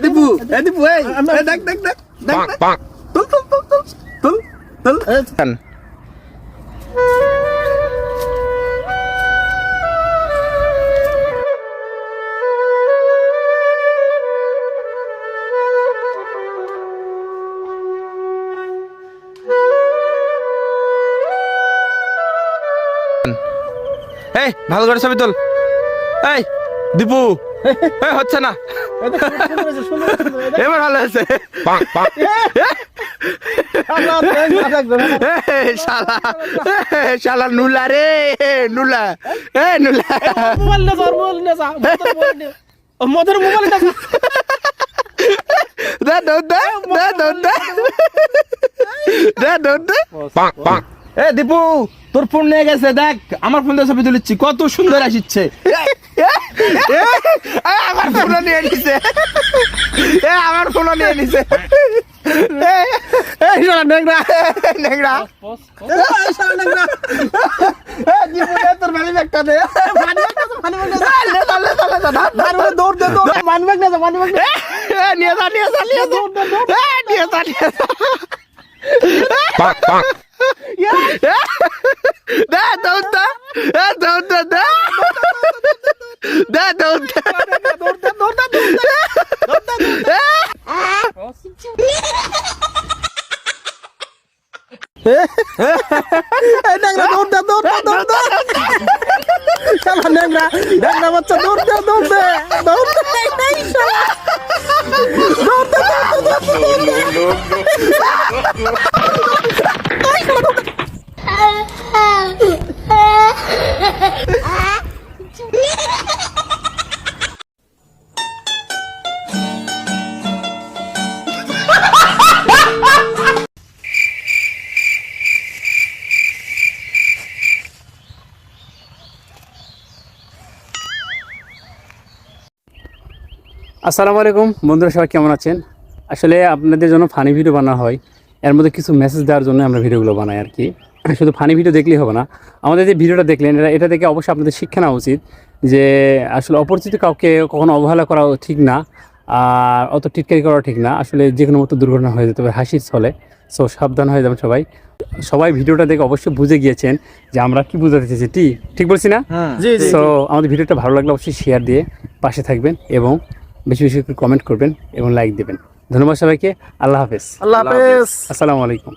দীপু এই দেখ দেখ দেখ দেখ তুল তুল তুল তুল তুল তুল এই ভালো করে ছবি তোল। এই দীপু হচ্ছে না, এবার ভালো আছে। শালা নুলা রে নুলা, নুলা মদের মোবাইল দীপু তোর ফোন নিয়ে গেছে, দেখ আমার ফোন দিয়ে ছবি তুলেছি, কত সুন্দর আসছে। আমার ফোনও নিয়ে নিছে, আমার ফোনও নিয়ে নিছে। তোর মানি ব্যাগটা দে, দৌড় দে দৌড়, মানি ব্যাগ নিয়ে যা, মানি ব্যাগ নিয়ে যা, নিয়ে যা, নিয়ে যা, নিয়ে যা, নিয়ে যা। দে দৌড় দে, দৌড় দে, দে দৌড় দে, দৌড় দে, দৌড় দে, বাচ্চা দৌড় দে, দৌড় দে, দৌড় আসসালামু আলাইকুম বন্ধুরা, সবাই কেমন আছেন? আসলে আপনাদের জন্য ফানি ভিডিও বানানো হয়, এর মধ্যে কিছু মেসেজ দেওয়ার জন্য আমরা ভিডিওগুলো বানাই আর কি। শুধু ফানি ভিডিও দেখলেই হবে না, আমাদের যে ভিডিওটা দেখলেন এটা থেকে অবশ্যই আপনাদের শিক্ষা নেওয়া উচিত যে আসলে অপরিচিত কাউকে কখনো অবহেলা করা ঠিক না, আর অত টিটকারি করা ঠিক না। আসলে যে কোনো মতো দুর্ঘটনা হয়ে যেতে পারে হাসির ছলে, সো সাবধান হয়ে যাবেন সবাই। সবাই ভিডিওটা দেখে অবশ্যই বুঝে গিয়েছেন যে আমরা কি বুঝাতে চেয়েছি, ঠিক বলছি না? সো আমাদের ভিডিওটা ভালো লাগলে অবশ্যই শেয়ার দিয়ে পাশে থাকবেন এবং বেশি বেশি কমেন্ট করবেন এবং লাইক দেবেন। ধন্যবাদ সবাইকে। আল্লাহ হাফেজ। আল্লাহ হাফেজ। আসসালামু আলাইকুম।